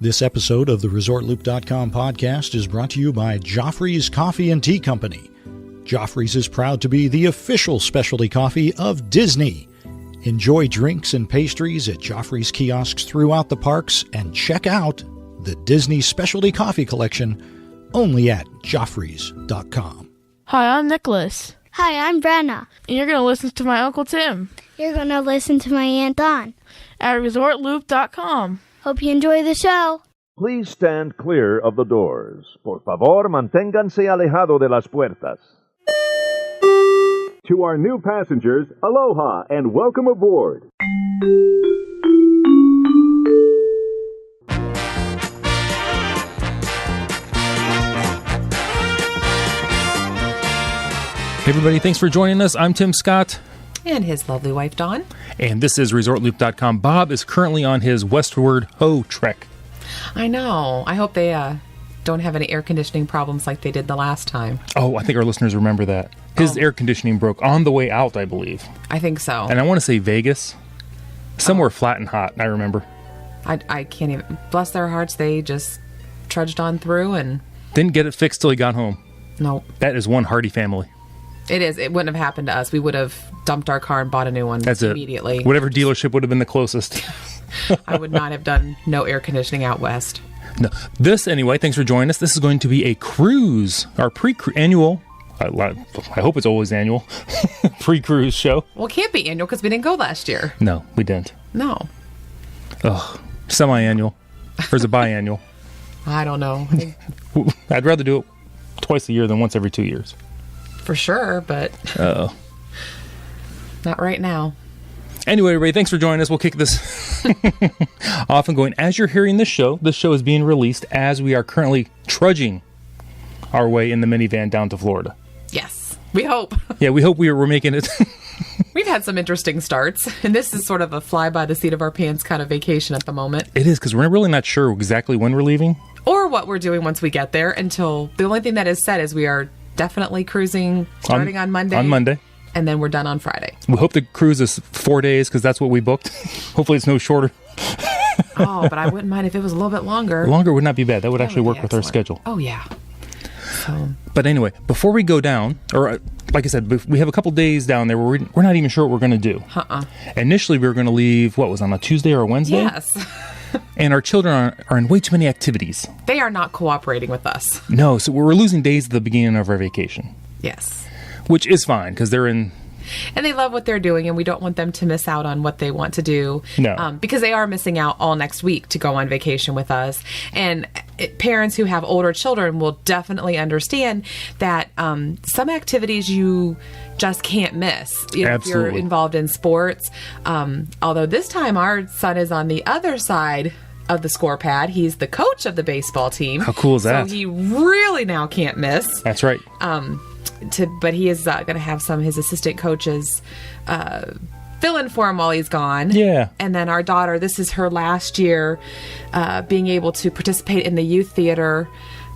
This episode of the ResortLoop.com podcast is brought to you by Joffrey's Coffee and Tea Company. Joffrey's is proud to be the official specialty coffee of Disney. Enjoy drinks and pastries at Joffrey's kiosks throughout the parks and check out the Disney Specialty Coffee Collection only at Joffreys.com. Hi, I'm Nicholas. Hi, I'm Brenna. And you're going to listen to my Uncle Tim. You're going to listen to my Aunt Dawn. At ResortLoop.com. Hope you enjoy the show. Please stand clear of the doors. Por favor, manténganse alejado de las puertas. To our new passengers, aloha and welcome aboard. Hey everybody, thanks for joining us. I'm Tim Scott. And his lovely wife, Dawn. And this is ResortLoop.com. Bob is currently on his westward ho trek. I know. I hope they don't have any air conditioning problems like they did the last time. Oh, I think our listeners remember that. His air conditioning broke on the way out, I believe. I think so. And I want to say Vegas. Somewhere flat and hot, I remember. I can't even... Bless their hearts, they just trudged on through and... Didn't get it fixed till he got home. Nope. That is one hardy family. It is. It wouldn't have happened to us. We would have dumped our car and bought a new one immediately. It. Whatever dealership would have been the closest. I would not have done no air conditioning out west. No. This, anyway, thanks for joining us. This is going to be a cruise, our pre-annual, I hope it's always annual, pre-cruise show. Well, it can't be annual because we didn't go last year. No, we didn't. No. Ugh. Semi-annual. Or is it biannual? I don't know. I'd rather do it twice a year than once every 2 years. For sure, but not right now. Anyway, everybody, thanks for joining us. We'll kick this off and going. As you're hearing this show is being released as we are currently trudging our way in the minivan down to Florida. Yes, we hope. Yeah, we hope we're making it. We've had some interesting starts, and this is sort of a fly by the seat of our pants kind of vacation at the moment. It is, because we're really not sure exactly when we're leaving. Or what we're doing once we get there until the only thing that is said is we are definitely cruising starting on Monday. On Monday. And then we're done on Friday. We hope the cruise is 4 days because that's what we booked. Hopefully it's no shorter. Oh, but I wouldn't mind if it was a little bit longer. Longer would not be bad. That would actually work with our schedule. Oh, yeah. So. But anyway, before we go down, or like I said, we have a couple days down there where we're not even sure what we're going to do. Initially, we were going to leave, what was on a Tuesday or a Wednesday? Yes. And our children are in way too many activities. They are not cooperating with us. No, so we're losing days at the beginning of our vacation. Yes. Which is fine, because they're in... And they love what they're doing, and we don't want them to miss out on what they want to do. No. Because they are missing out all next week to go on vacation with us. And parents who have older children will definitely understand that some activities you just can't miss. If you're involved in sports. Although this time our son is on the other side of the score pad. He's the coach of the baseball team. How cool is that? So he really now can't miss. That's right. But he is going to have some of his assistant coaches fill in for him while he's gone. Yeah. And then our daughter, this is her last year being able to participate in the youth theater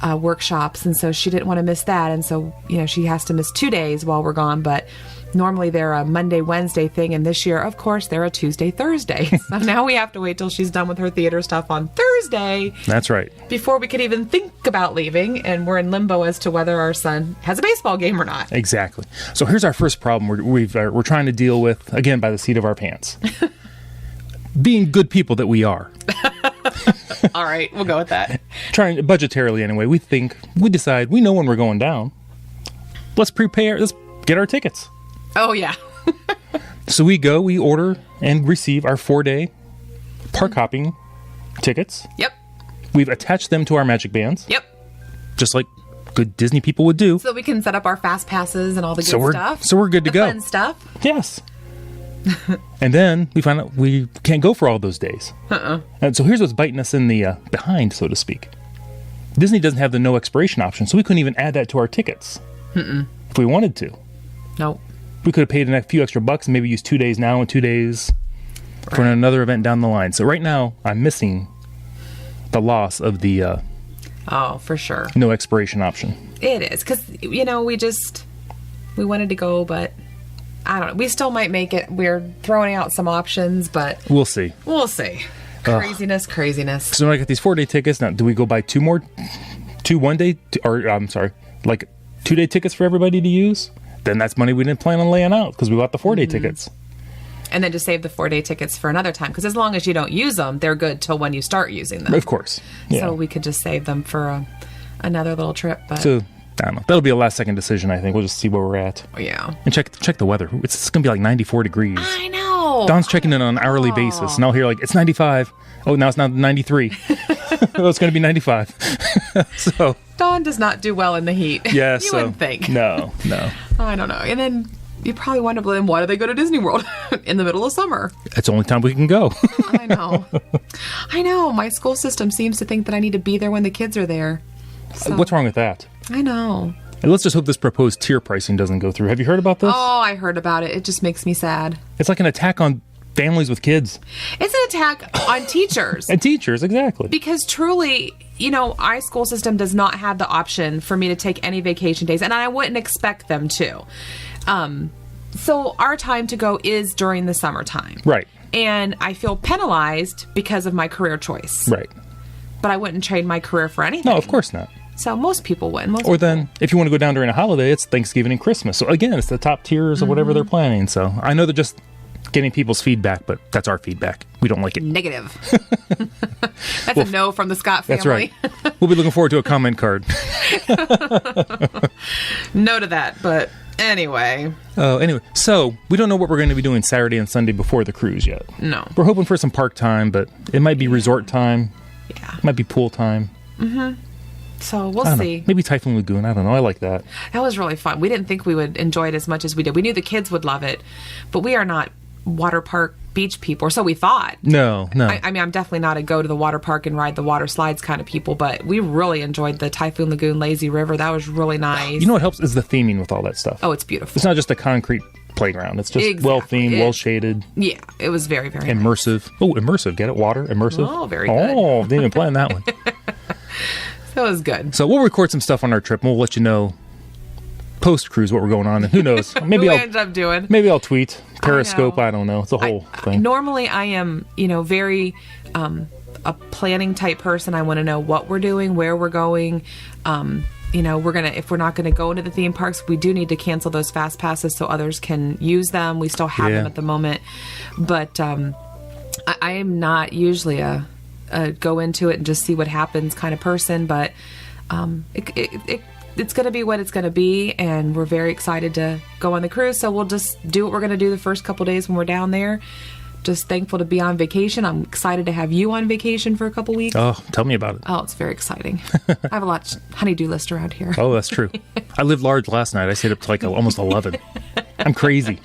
workshops. And so she didn't want to miss that. And so, she has to miss 2 days while we're gone. But normally they're a Monday, Wednesday thing. And this year, of course, they're a Tuesday, Thursday. So now we have to wait till she's done with her theater stuff on Thursday. That's right. Before we could even think about leaving. And we're in limbo as to whether our son has a baseball game or not. Exactly. So here's our first problem we're trying to deal with, again, by the seat of our pants. Being good people that we are. All right, we'll go with that. Trying budgetarily anyway. We decide we know when we're going down. Let's get our tickets. Oh, yeah. So we order and receive our 4-day park hopping tickets. Yep. We've attached them to our Magic Bands. Yep. Just like good Disney people would do. So we can set up our fast passes and all the good stuff. So we're good to go. Fun stuff. Yes. And then we find out we can't go for all those days. And so here's what's biting us in the behind, so to speak. Disney doesn't have the no expiration option, so we couldn't even add that to our tickets. If we wanted to. Nope. We could have paid a few extra bucks and maybe used 2 days now and 2 days for another event down the line. So right now, I'm missing the loss of the oh, for sure. No expiration option. It is, because, we wanted to go, but I don't know. We still might make it. We're throwing out some options, but... We'll see. We'll see. Craziness. So when I get these 4-day tickets, now do we go buy two 1-day, or I'm sorry, like 2-day tickets for everybody to use? Then that's money we didn't plan on laying out because we bought the 4-day tickets. And then just save the 4-day tickets for another time, because as long as you don't use them, they're good till when you start using them. Of course. Yeah. So we could just save them for another little trip. But So, I don't know. That'll be a last-second decision, I think. We'll just see where we're at. yeah. And check the weather. It's going to be like 94 degrees. I know. Dawn's checking in on an hourly basis, and I'll hear like, it's 95. Oh, now it's not 93. Oh, it's going to be 95. So Dawn does not do well in the heat. yeah, You wouldn't think. No. I don't know. And then you probably wonder, then why do they go to Disney World in the middle of summer? It's the only time we can go. I know. My school system seems to think that I need to be there when the kids are there. So, What's wrong with that? I know. And let's just hope this proposed tier pricing doesn't go through. Have you heard about this? Oh, I heard about it. It just makes me sad. It's like an attack on families with kids. It's an attack on teachers. And teachers, exactly. Because truly, our school system does not have the option for me to take any vacation days, and I wouldn't expect them to. So our time to go is during the summertime. Right. And I feel penalized because of my career choice. Right. But I wouldn't trade my career for anything. No, of course not. So most people wouldn't. Or then, if you want to go down during a holiday, it's Thanksgiving and Christmas. So again, it's the top tiers of whatever they're planning. So I know they're just getting people's feedback, but that's our feedback. We don't like it. Negative. That's a no from the Scott family. That's right. We'll be looking forward to a comment card. No to that, but anyway. Oh, anyway. So we don't know what we're going to be doing Saturday and Sunday before the cruise yet. No. We're hoping for some park time, but it might be resort time. Yeah. It might be pool time. So we'll I don't see. know. Maybe Typhoon Lagoon. I don't know. I like that. That was really fun. We didn't think we would enjoy it as much as we did. We knew the kids would love it, but we are not water park beach people, or so we thought. No. I mean, I'm definitely not a go to the water park and ride the water slides kind of people, but we really enjoyed the Typhoon Lagoon Lazy River. That was really nice. You know what helps is the theming with all that stuff. Oh, it's beautiful. It's not just a concrete playground. It's just Exactly. well themed, well shaded, Yeah, it was very, very nice. immersive. Oh, immersive. Get it? Water? Immersive? Oh, very good. Oh, didn't even plan that one. That was good. So we'll record some stuff on our trip and we'll let you know post cruise what we're going on, and who knows? Maybe we ended up doing. Maybe I'll tweet Periscope. I don't know. It's a whole thing. Normally, I am very a planning type person. I want to know what we're doing, where we're going. If we're not gonna go into the theme parks, we do need to cancel those fast passes so others can use them. We still have them at the moment, but I am not usually a go into it and just see what happens kind of person. But it's going to be what it's going to be, and we're very excited to go on the cruise. So we'll just do what we're going to do the first couple days when we're down there. Just thankful to be on vacation. I'm excited to have you on vacation for a couple weeks. Oh, tell me about it. Oh, it's very exciting. I have a lot honey-do list around here. Oh, that's true. I lived large last night. I stayed up to like almost 11. I'm crazy.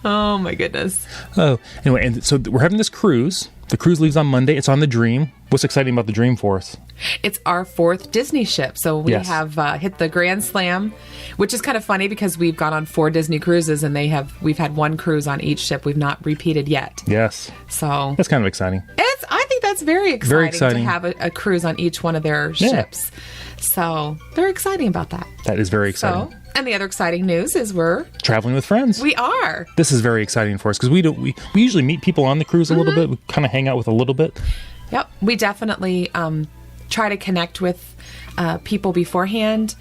Oh, my goodness. Oh, anyway, and so we're having this cruise. The cruise leaves on Monday. It's on the Dream. What's exciting about the Dream for us? It's our 4th Disney ship. So we have hit the Grand Slam, which is kind of funny because we've gone on 4 Disney cruises and we've had 1 cruise on each ship. We've not repeated yet. Yes. So that's kind of exciting. I think that's very exciting to have a cruise on each one of their ships. So very exciting about that. That is very exciting. And the other exciting news is we're traveling with friends. We are. This is very exciting for us because we usually meet people on the cruise a little bit. We kind of hang out with a little bit. Yep. We definitely try to connect with people beforehand.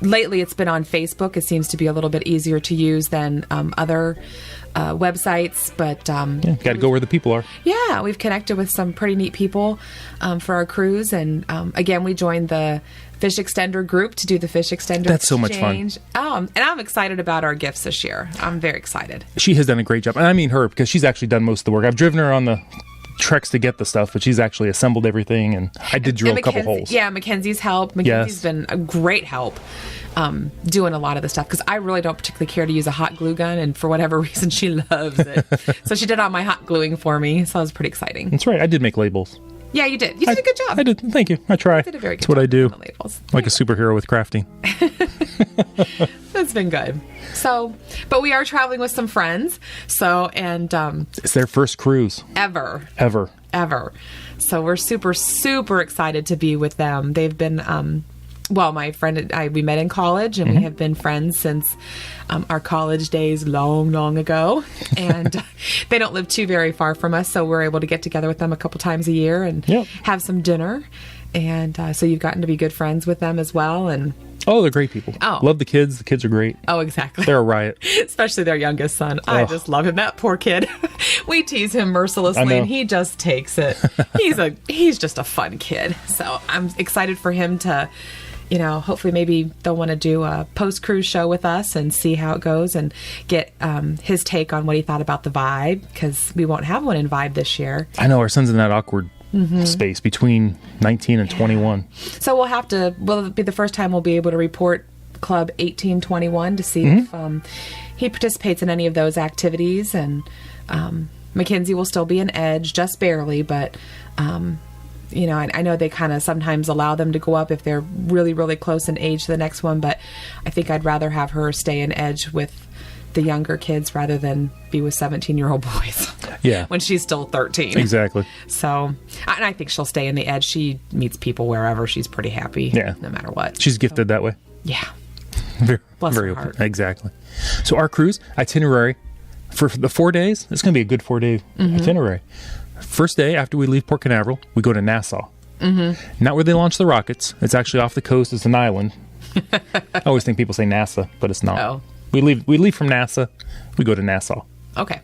Lately, it's been on Facebook. It seems to be a little bit easier to use than other websites. But got to go where the people are. Yeah, we've connected with some pretty neat people for our cruise. And again, we joined the Fish Extender group to do the Fish Extender That's so much fun. And I'm excited about our gifts this year. I'm very excited. She has done a great job. And I mean her because she's actually done most of the work. I've driven her on the treks to get the stuff, but she's actually assembled everything, and I did drill a couple holes. Yeah, Mackenzie's help. Mackenzie's been a great help doing a lot of the stuff because I really don't particularly care to use a hot glue gun, and for whatever reason she loves it. So she did all my hot gluing for me, so that was pretty exciting. That's right. I did make labels. Yeah, you did. You did a good job. I did. Thank you. I try. You did a very good That's what job I do. on the labels. Like a superhero with crafting. That's been good. So, but we are traveling with some friends. So, and it's their first cruise ever. Ever. So we're super, super excited to be with them. They've been Well, my friend and I, we met in college, and we have been friends since our college days long ago. And they don't live too very far from us, so we're able to get together with them a couple times a year and have some dinner. And so you've gotten to be good friends with them as well. And Oh, they're great people. Oh. Love the kids. The kids are great. oh, exactly. They're a riot. Especially their youngest son. I just love him. That poor kid. We tease him I mercilessly, know. and he just takes it. He's just a fun kid. So I'm excited for him to, hopefully maybe they'll want to do a post-cruise show with us and see how it goes and get his take on what he thought about the Vibe, because we won't have one in Vibe this year. I know our son's in that awkward space between 19 and 21. So will be the first time we'll be able to report Club 1821 to see if he participates in any of those activities. And Mackenzie will still be an edge, just barely, but I know they kind of sometimes allow them to go up if they're really, really close in age to the next one, but I think I'd rather have her stay an edge with the younger kids rather than be with 17-year-old boys. Yeah. When she's still 13. Exactly. So, and I think she'll stay in the edge. She meets people wherever. She's pretty happy. Yeah. No matter what. She's gifted that way. Yeah. Very, Bless very her open. heart. Exactly. So our cruise itinerary for the 4 days, it's going to be a good 4-day itinerary. First day after we leave Port Canaveral, we go to Nassau. Not where they launch the rockets. It's actually off the coast. It's an island. I always think people say NASA, but it's not. Oh. We leave from NASA. We go to Nassau. Okay.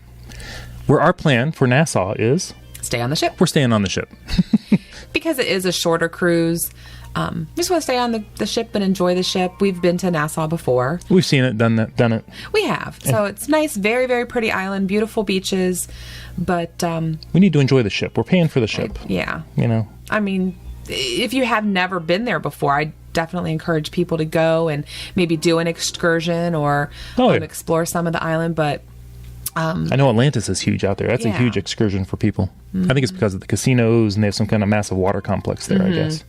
Where our plan for Nassau is, Stay on the ship. we're staying on the ship. Because it is a shorter cruise, we just want to stay on the ship and enjoy the ship. We've been to Nassau before. We've seen it, done it. We have. So it's nice, very, very pretty island, beautiful beaches. But, We need to enjoy the ship. We're paying for the ship. yeah. I mean, if you have never been there before, I definitely encourage people to go and maybe do an excursion or explore some of the island. But I know Atlantis is huge out there. That's a huge excursion for people. I think it's because of the casinos, and they have some kind of massive water complex there, I guess.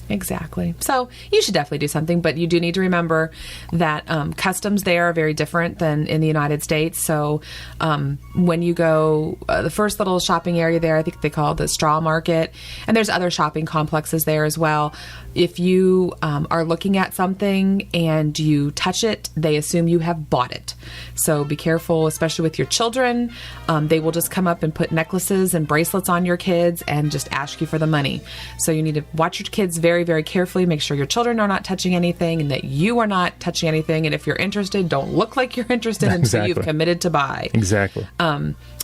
Exactly. So you should definitely do something, but you do need to remember that customs there are very different than in the United States. So when you go, the first little shopping area there, I think they call it the Straw Market, and there's other shopping complexes there as well. If you are looking at something and you touch it, they assume you have bought it. So be careful, especially with your children. They will just come up and put necklaces and bracelets on your kids and just ask you for the money. So you need to watch your kids very, very carefully. Make sure your children are not touching anything and that you are not touching anything. And if you're interested, don't look like you're interested until you've committed to buy. Exactly.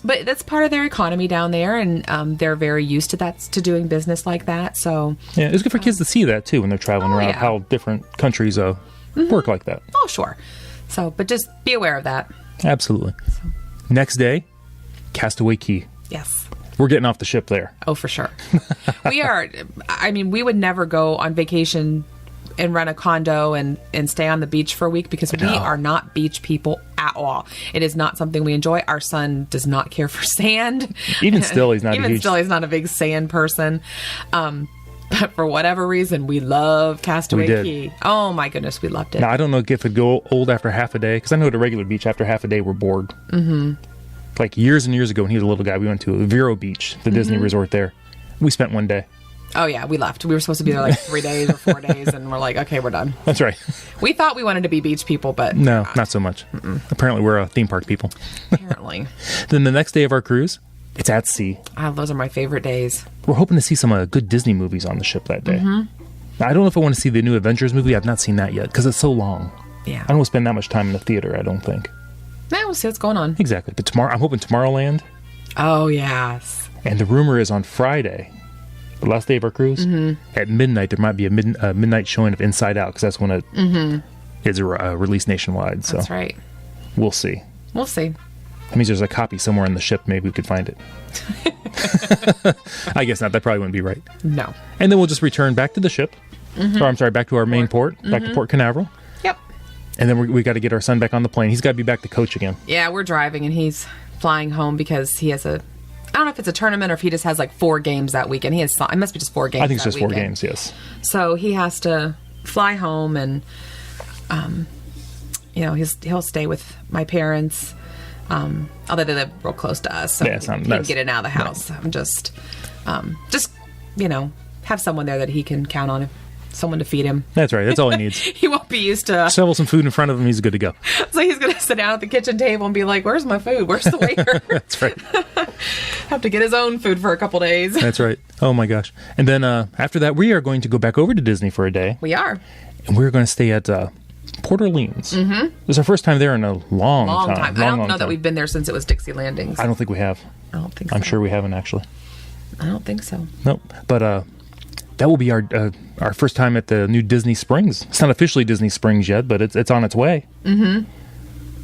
But that's part of their economy down there, and they're very used to that, to doing business like that. So Yeah, it's good for kids to see that, too, when they're traveling around, how different countries work like that. oh, sure. So, but just be aware of that. Absolutely. Next day, Castaway Key. Yes. We're getting off the ship there. Oh, for sure. We would never go on vacation and rent a condo and stay on the beach for a week because we are not beach people at all. It is not something we enjoy. Our son does not care for sand. Even still, he's not he's not a big sand person. But for whatever reason, we love Castaway We did. Key. Oh my goodness, we loved it. Now, I don't know if it'd go old after half a day, because I know at a regular beach, after half a day, we're bored. Mm-hmm. Like years and years ago, when he was a little guy, we went to Vero Beach, the Disney resort there. We spent one day. Oh yeah, we left. We were supposed to be there like 3 days or 4 days, and we're like, okay, we're done. That's right. We thought we wanted to be beach people, but No, not so much. Apparently, we're theme park people. apparently. Then the next day of our cruise, it's at sea. Those are my favorite days. We're hoping to see some good Disney movies on the ship that day. Now, I don't know if I want to see the new Avengers movie. I've not seen that yet, because it's so long. Yeah. I don't want to spend that much time in the theater, I don't think. Now we'll see what's going on. Exactly. But tomorrow, I'm hoping Tomorrowland. Oh, yes. And the rumor is on Friday, the last day of our cruise, at midnight, there might be a midnight showing of Inside Out, because that's when it is released nationwide. So That's right. we'll see. We'll see. That means there's a copy somewhere on the ship. Maybe we could find it. I guess not. That probably wouldn't be right. No. And then we'll just return back to the ship. Or, I'm sorry, back to our main port, back to Port Canaveral. Yep. And then we got to get our son back on the plane. He's got to be back to coach again. Yeah, we're driving, and he's flying home because he has I don't know if it's a tournament or if he just has like 4 games that weekend. It must be just 4 games. I think it's that just 4 weekend. games, yes. So he has to fly home, and he'll stay with my parents. Although they live real close to us, so Yeah, he can get in and out of the house. I'm just have someone there that he can count on someone to feed him. That's right. That's all he needs. He won't be used to. Shovel some food in front of him. He's good to go. So he's going to sit down at the kitchen table and be like, "Where's my food? Where's the waiter?" That's right. Have to get his own food for a couple days. That's right. Oh my gosh. And then after that, we are going to go back over to Disney for a day. We are. And we're going to stay at Port Orleans. Mm-hmm. It was our first time there in a long time. I don't know that we've been there since it was Dixie Landings. I don't think we have. I don't think so. I'm sure we haven't, actually. I don't think so. Nope. But that will be our first time at the new Disney Springs. It's not officially Disney Springs yet, but it's on its way. Mm-hmm.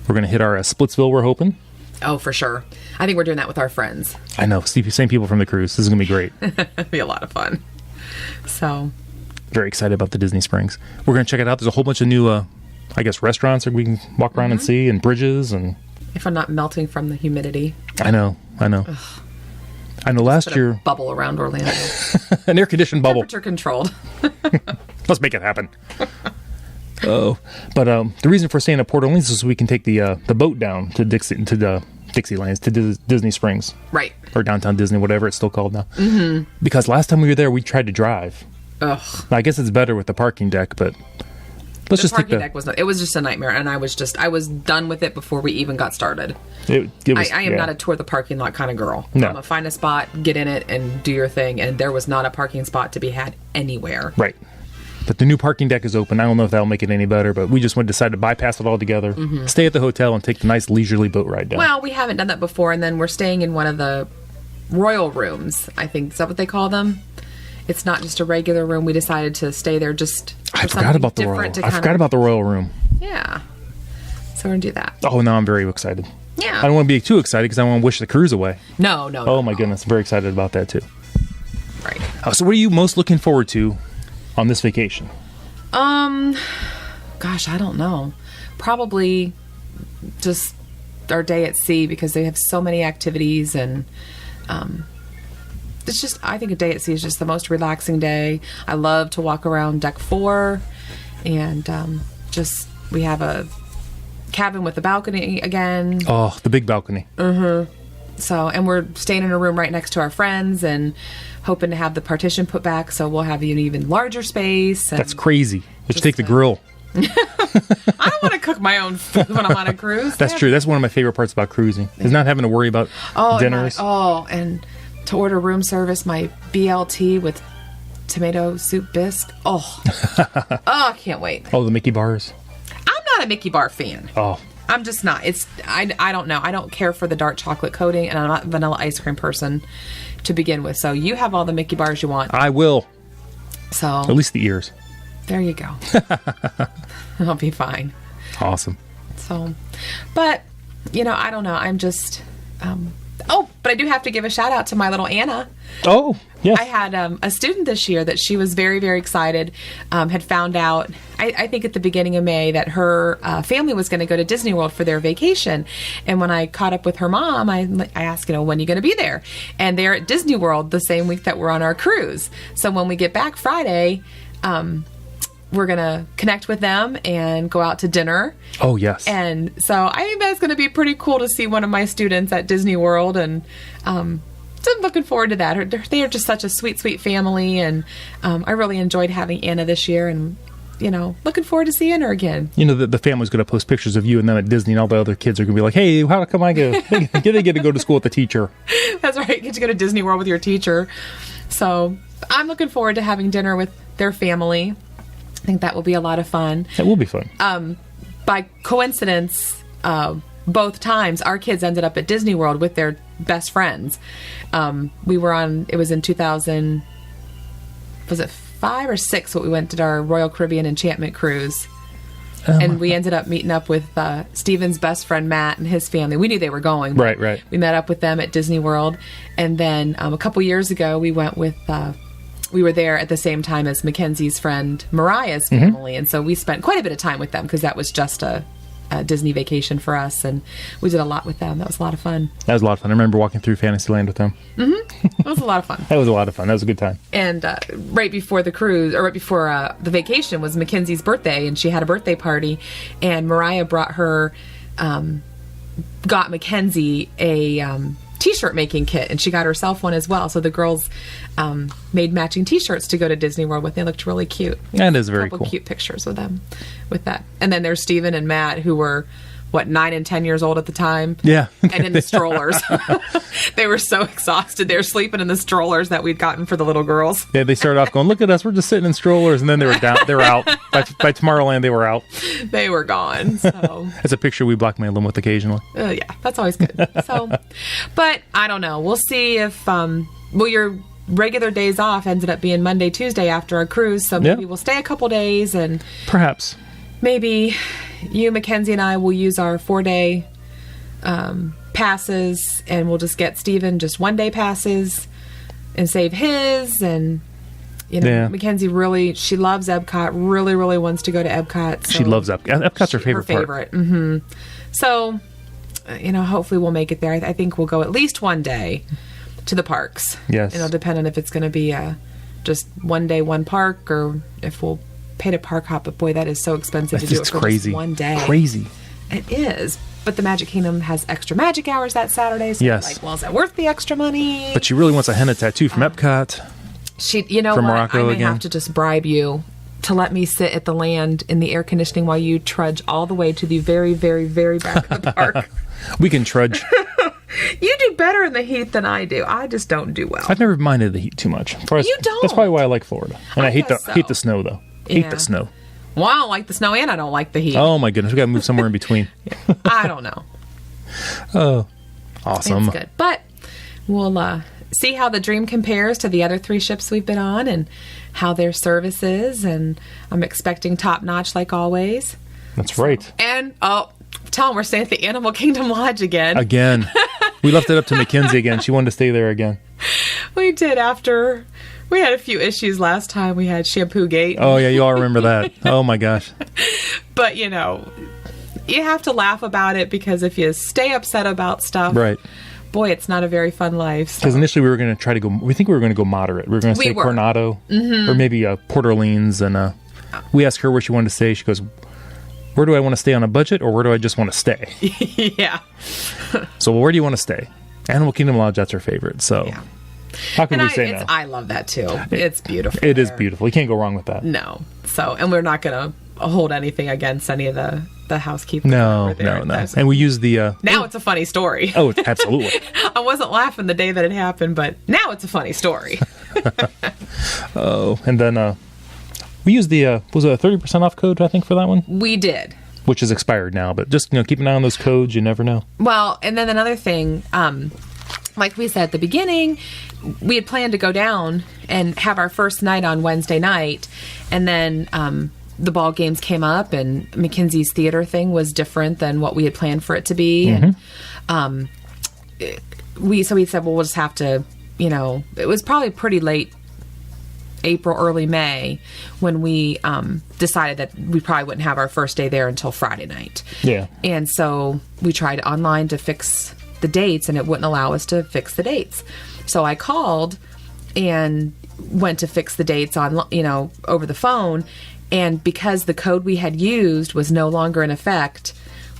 We're going to hit our Splitsville, we're hoping. Oh, for sure. I think we're doing that with our friends. I know. Same people from the cruise. This is going to be great. It'll be a lot of fun. So... very excited about the Disney Springs. We're going to check it out. There's a whole bunch of new, restaurants that we can walk around and see, and bridges, and... If I'm not melting from the humidity. I know. Ugh. I know last year... bubble around Orlando. An air-conditioned bubble. Temperature controlled. Let's make it happen. Oh. But the reason for staying at Port Orleans is so we can take the boat down to Dixielands, to Disney Springs. Right. Or downtown Disney, whatever it's still called now. Mm-hmm. Because last time we were there, we tried to drive. Ugh. I guess it's better with the parking deck, but let's just take the... deck it was just a nightmare, and I was done with it before we even got started. It was, I am not a tour the parking lot kind of girl. No. I'm a find a spot, get in it, and do your thing, and there was not a parking spot to be had anywhere. Right. But the new parking deck is open. I don't know if that'll make it any better, but we just decided to bypass it altogether, stay at the hotel, and take the nice leisurely boat ride down. Well, we haven't done that before, and then we're staying in one of the royal rooms, I think. Is that what they call them? It's not just a regular room. We decided to stay there just for I forgot about the royal. I forgot about the royal room. Yeah. So we're going to do that. Oh, now I'm very excited. Yeah. I don't want to be too excited because I want to wish the cruise away. No. Oh, my goodness. I'm very excited about that, too. Right. So what are you most looking forward to on this vacation? Gosh, I don't know. Probably just our day at sea, because they have so many activities, and it's just, I think a day at sea is just the most relaxing day. I love to walk around deck 4, and we have a cabin with a balcony again. Oh, the big balcony. Mm-hmm. So, and we're staying in a room right next to our friends, and hoping to have the partition put back, so we'll have an even larger space. And that's crazy. Let's take the grill. I don't want to cook my own food when I'm on a cruise. That's true. That's one of my favorite parts about cruising, is not having to worry about dinners. And to order room service, my BLT with tomato soup bisque. Oh, I can't wait. Oh, the Mickey bars. I'm not a Mickey bar fan. Oh, I'm just not. I don't know. I don't care for the dark chocolate coating, and I'm not a vanilla ice cream person to begin with. So you have all the Mickey bars you want. I will. So at least the ears. There you go. I'll be fine. Awesome. So, but I don't know. I'm just. But I do have to give a shout out to my little Anna. Oh, yes. I had a student this year that she was very, very excited, had found out, I think at the beginning of May, that her family was going to go to Disney World for their vacation. And when I caught up with her mom, I asked, when are you going to be there? And they're at Disney World the same week that we're on our cruise. So when we get back Friday, we're going to connect with them and go out to dinner. Oh, yes. And so I think that's going to be pretty cool to see one of my students at Disney World. And so I'm looking forward to that. They are just such a sweet, sweet family. And I really enjoyed having Anna this year. And, looking forward to seeing her again. The family's going to post pictures of you and them at Disney, and all the other kids are going to be like, hey, how come I get to go to school with the teacher? That's right. Get to go to Disney World with your teacher. So I'm looking forward to having dinner with their family. I think that will be a lot of fun. It will be fun. By coincidence, both times our kids ended up at Disney World with their best friends. It was in 2000, was it 5 or 6 when we went to our Royal Caribbean Enchantment cruise. And we ended up meeting up with Steven's best friend, Matt, and his family. We knew they were going. Right. We met up with them at Disney World. And then a couple years ago, we went with... we were there at the same time as Mackenzie's friend Mariah's family, and so we spent quite a bit of time with them because that was just a Disney vacation for us, and we did a lot with them. That was a lot of fun. That was a lot of fun. I remember walking through Fantasyland with them. Mm-hmm. It was a lot of fun. That was a lot of fun. That was a good time. And right before the cruise, or right before the vacation, was Mackenzie's birthday, and she had a birthday party, and Mariah got Mackenzie a t-shirt making kit, and she got herself one as well. So the girls made matching t-shirts to go to Disney World with. They looked really cute. That is very a couple cool. Cute pictures with them, with that. And then there's Steven and Matt, who were 9 and 10 years old at the time. Yeah. And in the strollers. They were so exhausted. They were sleeping in the strollers that we'd gotten for the little girls. Yeah, they started off going, look at us, we're just sitting in strollers, and then they were down. They were out. By Tomorrowland, they were out. They were gone. So That's a picture we blackmail them with occasionally. yeah, that's always good. So, but I don't know. We'll see if your regular days off ended up being Monday, Tuesday after our cruise. So maybe we'll stay a couple days, and Perhaps. maybe you, Mackenzie, and I will use our 4-day passes, and we'll just get Steven just 1-day passes and save his. And Mackenzie she loves Epcot, really wants to go to Epcot. So She loves Epcot. Epcot's her favorite part. Mm-hmm. So hopefully we'll make it there. I think we'll go at least 1 day to the parks. Yes. It'll depend on if it's going to be just 1 day, one park, or if we'll pay to park hop. But boy, that is so expensive to do it for crazy. just 1 day. Crazy. It is. But the Magic Kingdom has extra magic hours that Saturday. So Yes. I'm like, well, is that worth the extra money? But she really wants a henna tattoo from Epcot. From Morocco I may again. have to just bribe you to let me sit at the land in the air conditioning while you trudge all the way to the very, very, very back of the park. We can trudge. You do better in the heat than I do. I just don't do well. I've never minded the heat too much. You don't. That's probably why I like Florida. And I hate guess hate so. the snow, though. Hate Yeah. the snow. Well, I don't like the snow and I don't like the heat. Oh, my goodness. We got to move somewhere in between. I don't know. Oh, awesome. It's good. But we'll see how the Dream compares to the other 3 ships we've been on and how their service is. And I'm expecting top notch like always. That's right. And, tell them we're staying at the Animal Kingdom Lodge again. Again. We left it up to Mackenzie again. She wanted to stay there again. We did after... We had a few issues last time. We had Shampoo Gate. Oh, yeah. You all remember that. Oh, my gosh. But, you have to laugh about it, because if you stay upset about stuff... Right. Boy, it's not a very fun life. So. Because initially we were going to try to go... We think we were going to go moderate. We were going to stay Coronado. Or maybe Port Orleans. And we asked her where she wanted to stay. She goes... Where do I want to stay on a budget, or where do I just want to stay? Yeah. So where do you want to stay? Animal Kingdom Lodge, that's her favorite. So how can we say no? I love that too. It's beautiful. It is beautiful. You can't go wrong with that. No. So, and we're not going to hold anything against any of the housekeepers. No. And we use the... now it's a funny story. Oh, absolutely. I wasn't laughing the day that it happened, but now it's a funny story. Oh, and then... we used the, was it a 30% off code, I think, for that one? We did. Which is expired now, but just, keep an eye on those codes. You never know. Well, and then another thing, like we said at the beginning, we had planned to go down and have our first night on Wednesday night, and then the ball games came up, and Mackenzie's theater thing was different than what we had planned for it to be. And we said, well, we'll just have to, it was probably pretty late April, early May, when we decided that we probably wouldn't have our first day there until Friday night. Yeah. And so we tried online to fix the dates, and it wouldn't allow us to fix the dates. So I called and went to fix the dates on, over the phone. And because the code we had used was no longer in effect,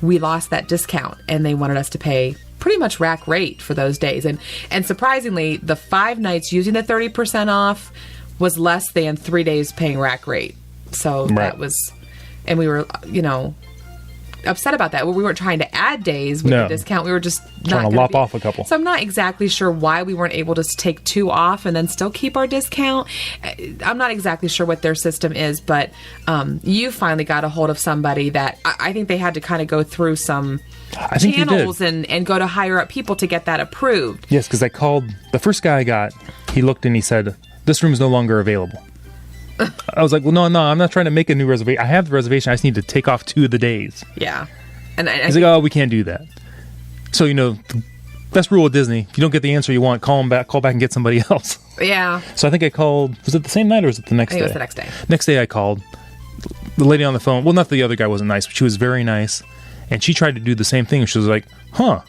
we lost that discount, and they wanted us to pay pretty much rack rate for those days. And surprisingly, the 5 nights using the 30% off was less than 3 days paying rack rate. So that was, and we were, upset about that. We weren't trying to add days with the discount. We were just trying to lop off a couple. So I'm not exactly sure why we weren't able to take 2 off and then still keep our discount. I'm not exactly sure what their system is, but you finally got a hold of somebody that I think they had to kind of go through some channels and go to higher up people to get that approved. Yes, because I called, the first guy I got, he looked and he said, this room is no longer available. I was like, well, no, I'm not trying to make a new reservation. I have the reservation. I just need to take off 2 of the days. Yeah. And he's like, oh, we can't do that. So, the best rule of Disney, if you don't get the answer you want, call back and get somebody else. Yeah. So I think I called, was it the same night or was it the next day? I think it was the next day. Next day I called. The lady on the phone, well, not the other guy wasn't nice, but she was very nice. And she tried to do the same thing. She was like, huh.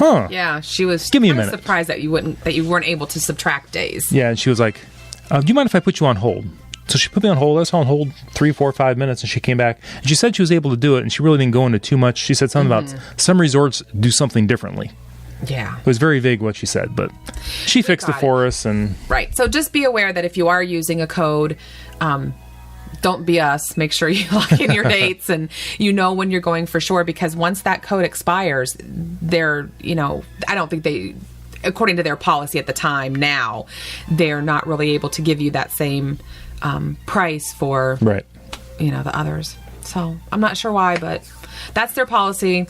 Yeah, she was Give me a minute. surprised that you weren't able to subtract days. Yeah, and she was like, do you mind if I put you on hold? So she put me on hold. I was on hold 3, 4, 5 minutes, and she came back. And she said she was able to do it, and she really didn't go into too much. She said something about some resorts do something differently. Yeah. It was very vague what she said, but she fixed it got for us. And Right. So just be aware that if you are using a code, don't be us. Make sure you lock in your dates and you know when you're going for sure, because once that code expires, they're, I don't think they, according to their policy at the time now, they're not really able to give you that same price for, right. the others. So I'm not sure why, but that's their policy.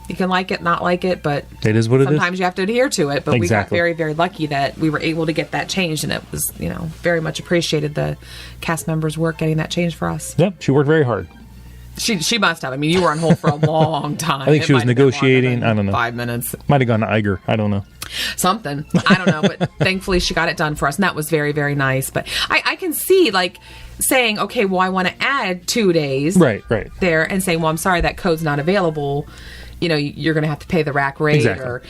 You can like it, not like it, but it is what it is. Sometimes you have to adhere to it. But Exactly. we got very, very lucky that we were able to get that changed, and it was, very much appreciated the cast members' work getting that changed for us. Yep, she worked very hard. She must have. I mean, you were on hold for a long time. I think she was might have been longer negotiating. than I don't know. 5 minutes. Might have gone to Iger. I don't know. Something. I don't know. But thankfully, she got it done for us, and that was very, very nice. But I can see, saying, okay, well, I want to add 2 days Right. there, and saying, well, I'm sorry, that code's not available. You're going to have to pay the rack rate, Exactly. or,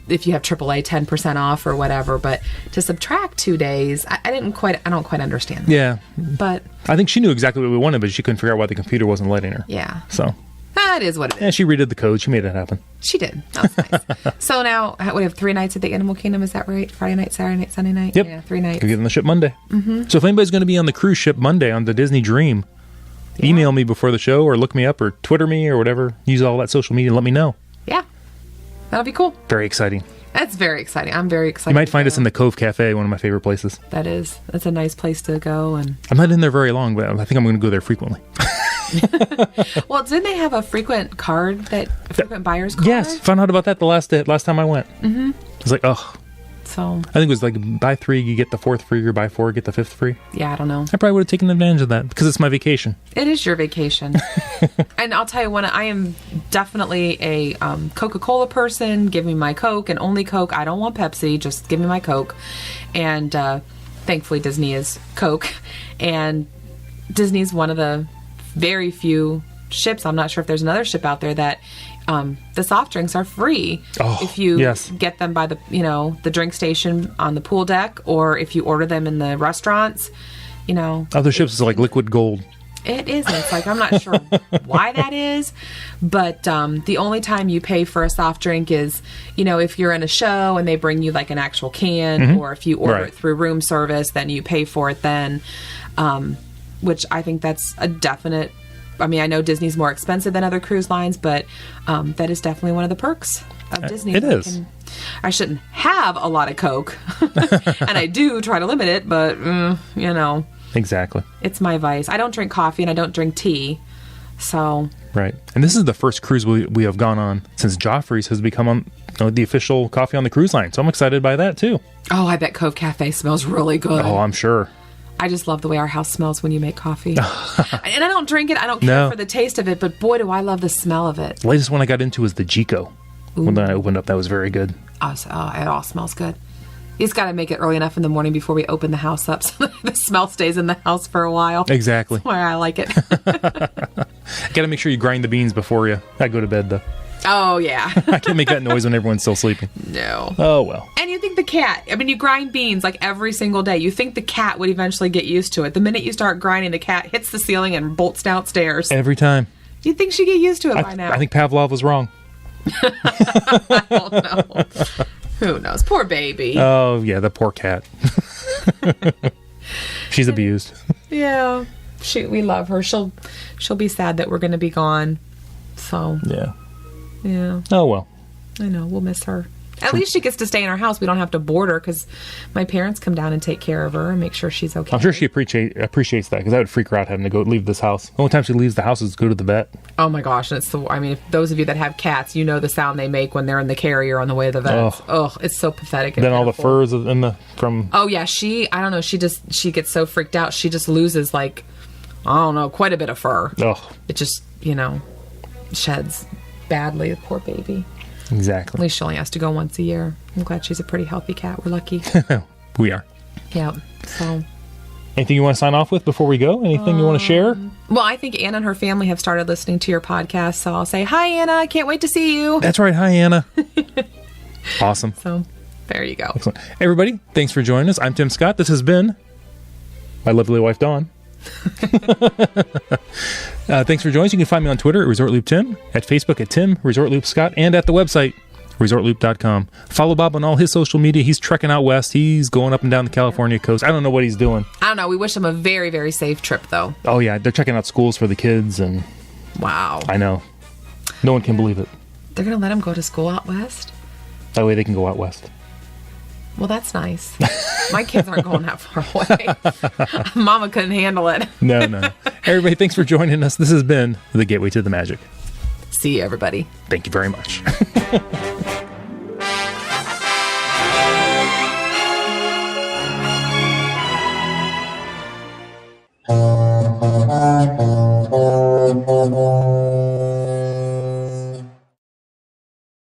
if you have AAA, 10% off or whatever. But to subtract 2 days, I don't quite understand that. Yeah. But I think she knew exactly what we wanted, but she couldn't figure out why the computer wasn't letting her. yeah, So, that is what it is. yeah, she redid the code. She made it happen. She did. That was nice. So now we have 3 nights at the Animal Kingdom. Is that right? Friday night, Saturday night, Sunday night? Yep. Yeah, 3 nights. Could get on the ship Monday. Mm-hmm. So if anybody's going to be on the cruise ship Monday on the Disney Dream, email me before the show or look me up or Twitter me or whatever. Use all that social media and let me know. Yeah. That'll be cool. Very exciting. That's very exciting. I'm very excited. You might find us in the Cove Cafe, one of my favorite places. That's a nice place to go. And I'm not in there very long, but I think I'm going to go there frequently. well, didn't they have a frequent buyer's card? Yes, found out about that the last time I went. Mm-hmm. It's like, oh. So I think it was like buy 3, you get the 4th free, or buy 4, get the 5th free. yeah, I don't know. I probably would have taken advantage of that because it's my vacation. It is your vacation. And I'll tell you what, I am definitely a Coca-Cola person. Give me my Coke and only Coke. I don't want Pepsi. Just give me my Coke. And thankfully Disney is Coke. And Disney's one of the very few ships. I'm not sure if there's another ship out there that the soft drinks are free if you get them by the drink station on the pool deck, or if you order them in the restaurants. Other ships is like liquid gold. It isn't. It's like, I'm not sure why that is, but the only time you pay for a soft drink is, if you're in a show and they bring you like an actual can, or if you order it through room service, then you pay for it then, which I think that's a definite. I mean, I know Disney's more expensive than other cruise lines, but that is definitely one of the perks of Disney. It is. I shouldn't have a lot of Coke, and I do try to limit it, but, Exactly. it's my vice. I don't drink coffee and I don't drink tea, so... Right. And this is the first cruise we have gone on since Joffrey's has become the official coffee on the cruise line. So I'm excited by that, too. Oh, I bet Cove Cafe smells really good. Oh, I'm sure. I just love the way our house smells when you make coffee. And I don't drink it. I don't care for the taste of it, but boy, do I love the smell of it. The latest one I got into was the Jico. When I opened up, that was very good. It all smells good. You just got to make it early enough in the morning before we open the house up so that the smell stays in the house for a while. Exactly. That's why I like it. Got to make sure you grind the beans before I go to bed, though. Oh, yeah. I can't make that noise when everyone's still sleeping. No. Oh, well. And you think the cat, you grind beans like every single day. You think the cat would eventually get used to it. The minute you start grinding, the cat hits the ceiling and bolts downstairs. Every time. You'd think she'd get used to it by now. I think Pavlov was wrong. I don't know. Who knows? Poor baby. Oh, yeah, the poor cat. She's abused. Yeah. We love her. She'll be sad that we're going to be gone. So. Yeah. Yeah. Oh, well. I know. We'll miss her. At least she gets to stay in our house. We don't have to board her because my parents come down and take care of her and make sure she's okay. I'm sure she appreciates that because that would freak her out having to leave this house. The only time she leaves the house is to go to the vet. Oh my gosh. If those of you that have cats, you know the sound they make when they're in the carrier on the way to the vet. Oh, it's so pathetic. And then all pitiful. the furs from. Oh yeah. I don't know. She gets so freaked out. She just loses quite a bit of fur. Oh. It just, sheds badly. The poor baby. Exactly. At least she only has to go once a year. I'm glad she's a pretty healthy cat. We're lucky. We are. Yeah. So. Anything you want to sign off with before we go? Anything you want to share? Well, I think Anna and her family have started listening to your podcast, so I'll say, hi, Anna. I can't wait to see you. That's right. Hi, Anna. Awesome. So, there you go. Excellent. Everybody, thanks for joining us. I'm Tim Scott. This has been my lovely wife, Dawn. Thanks for joining us. You can find me on Twitter at ResortLoopTim, at Facebook at Tim ResortLoopScott, and at the website ResortLoop.com. Follow Bob on all his social media. He's trekking out west. He's going up and down the California coast. I don't know what he's doing. I don't know. We wish him a very, very safe trip, though. Oh, yeah. They're checking out schools for the kids. And Wow. I know. No one can believe it. They're going to let him go to school out west? That way they can go out west. Well, that's nice. My kids aren't going that far away. Mama couldn't handle it. No. Everybody, thanks for joining us. This has been The Gateway to the Magic. See you, everybody. Thank you very much.